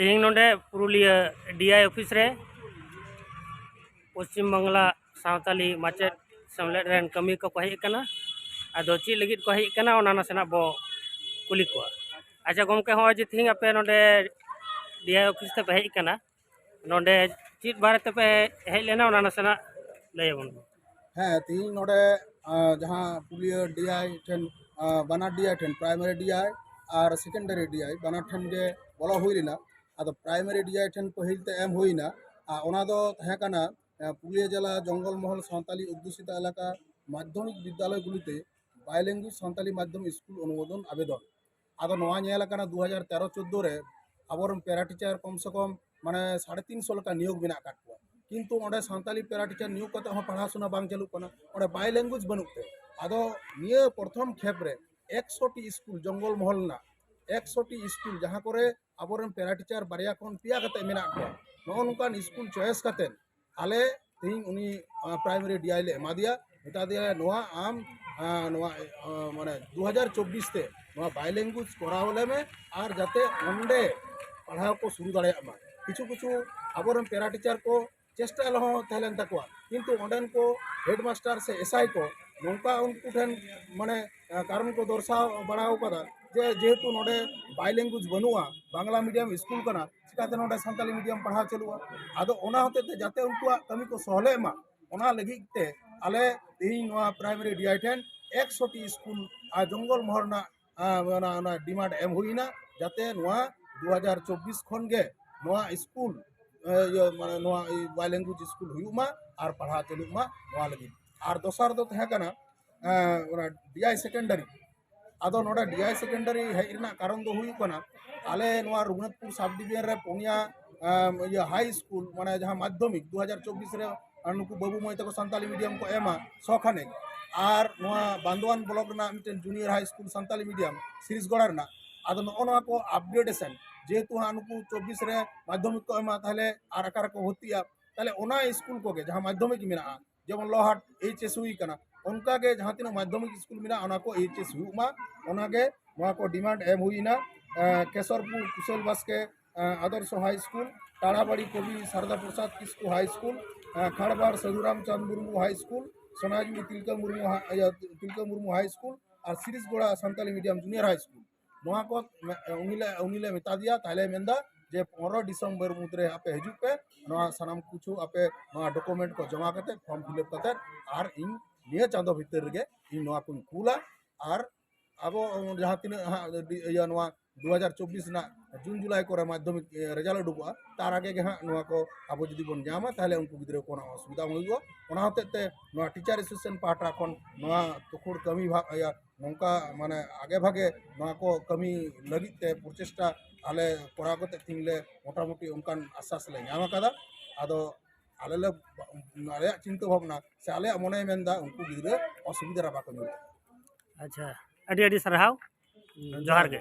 तेहिं नोडे Purulia DI office रे पश्चिम Bangla सावताली माचेद सेमलेद rain कमी को हेज कना आदो ची लगिद को हेज कना ओना नासेना बो कुली को। अच्छा गमके हो जे तेहिं आपे नोडे डीआई ऑफिस ते पे हेज कना नोडे चीज बारे ते पे हेज लेना ओना नासेना लयबन। हाँ तीन नोडे जहाँ पुलिया डीआई ठेन बना डीआई ठेन प्राइमरी डीआई और सेकेंडरी डीआई बना ठेन के बोलो हुईना आदो प्राइमरी डीआई ठेन पहिलते एम हुईना ओना दो तहे कना पुलिया जिला जंगल महल सान्ताली अध्युषित एलाका माध्यमिक विद्यालयगुलिते बायलैंग्वेज सान्ताली माध्यम स्कूल अनुमोदन आवेदन आदो नोआ नेला कना 2013-14 रे आबोरन पैरा टीचर कम से कम माने 350 लका नियोग बिना काटवा किंतु ओंडे सान्ताली पैरा टीचर नियोग कते हो पढ़ाशुना बांग चालू कना ओंडे बायलैंग्वेज बनुते आदो निये प्रथम खेप रे 100 टी स्कूल जंगल महल ना 100 टी स्कूल जहाँ करे आबोरन पैरा टीचर बारिया खन पिया कते मेना को नो नोकान स्कूल चॉइस कते आले तीन उनी प्राइमरी डीआई ले एमा दिया मेता दिया नोआ आम नोआ माने 2024 ते नोआ बायलैंग्वेज करावले में और जाते ओंडे पढ़ाव को शुरू दाड़े मा किछु किछु आबोरन पैरा टीचर को चेष्टा लहो तहलेन तकवा किंतु ओंडन को हेडमास्टर से एसआई को नौका उनको ठेन माने कारण को दर्शाव बढ़ाव कदा जे जेहेतु नोडे बायलैंग्वेज बनुआ बांग्ला मीडियम स्कूल कना चिकाते नोडे सान्ताली मीडियम पढ़ाव चलुआ आदो ओना होते ते जाते उनको कमी को सहले मा ओना लगित ते आले तेहिं नोआ प्राइमरी डीआई ठेन 100 टी स्कूल जंगल महल ना डिमांड एम हुईना जाते नोआ 2024 खन गे नोआ स्कूल माने नोआ बायलैंग्वेज स्कूल हुयुमा और पढ़ा चलुमा नोआ लगी और दोसर दो तहे कना डीआई सेकेंडरी आदो नोडा डीआई सेकेंडरी हेजना कारण दो हुई कना आले नोआ रघुनाथपुर सब डिवीजन रे पुनिया ये हाई स्कूल माने जहां माध्यमिक 2024 रे नुकु बाबू मई तको सान्ताली मीडियम को एमा सखाने और नोआ बांदवान ब्लॉक ना मिटन junior high school Santali medium Sirisgarh ना आदो नोआ को अपग्रेडेशन जेहेतु हाँ नुकु 24 रे माध्यमिक को एमा ताहले आर आकार को भर्तिया ताहले ओना स्कूल को के जहां माध्यमिक मेना जेमन लोहाट एचएस हुई कना उनका के जहां तीन माध्यमिक स्कूल मेना ओना को एचएस हुमा ओना के नोआ को डिमांड एम हुईना Kesharpur Kushal Baske Adarsh high school Tarabari Kavi Sharada Prasad Kisku high school Kharbar Sadhuram Chand Murmu high school Sonajuli Tilka Murmu high school और Sirisgora Santali medium junior high school नोआ को उनिले मेता दिया ताले मेंदा जे 15 डिसेम्बर मुद्रे आपे हजु पे नोआ सनाम कुछु आपे नोआ डॉक्यूमेंट को जमा करते फॉर्म फिलअप करते और इन निये चांदो भीतर गे इन नोआ को कूला और अब जहाँ तीन या नोआ 2024 ना जून जुलाई को माध्यमिक रिजल्ट उडुआ तार आगे हाँ नोआ को अब जुदी बन जामा ताहले उनको गिद्रे को असुविधा हुईगो ओना होते नोआ टीचर एसोसिएशन पाहटा खन नोआ तुखुड़ कमी भाग या नौका माने आगे भागे नोआ को कमी लगित ते प्रचेष्टा आले कोरा को तीनले मोटामुटी उनकान आश्वास ले नाम कदा आदो आले आले चिंता भावना से आले मने मेंदा उनको गिद्रे असुविधा बाको। अच्छा अडी अडी सरहाव जोहार गे।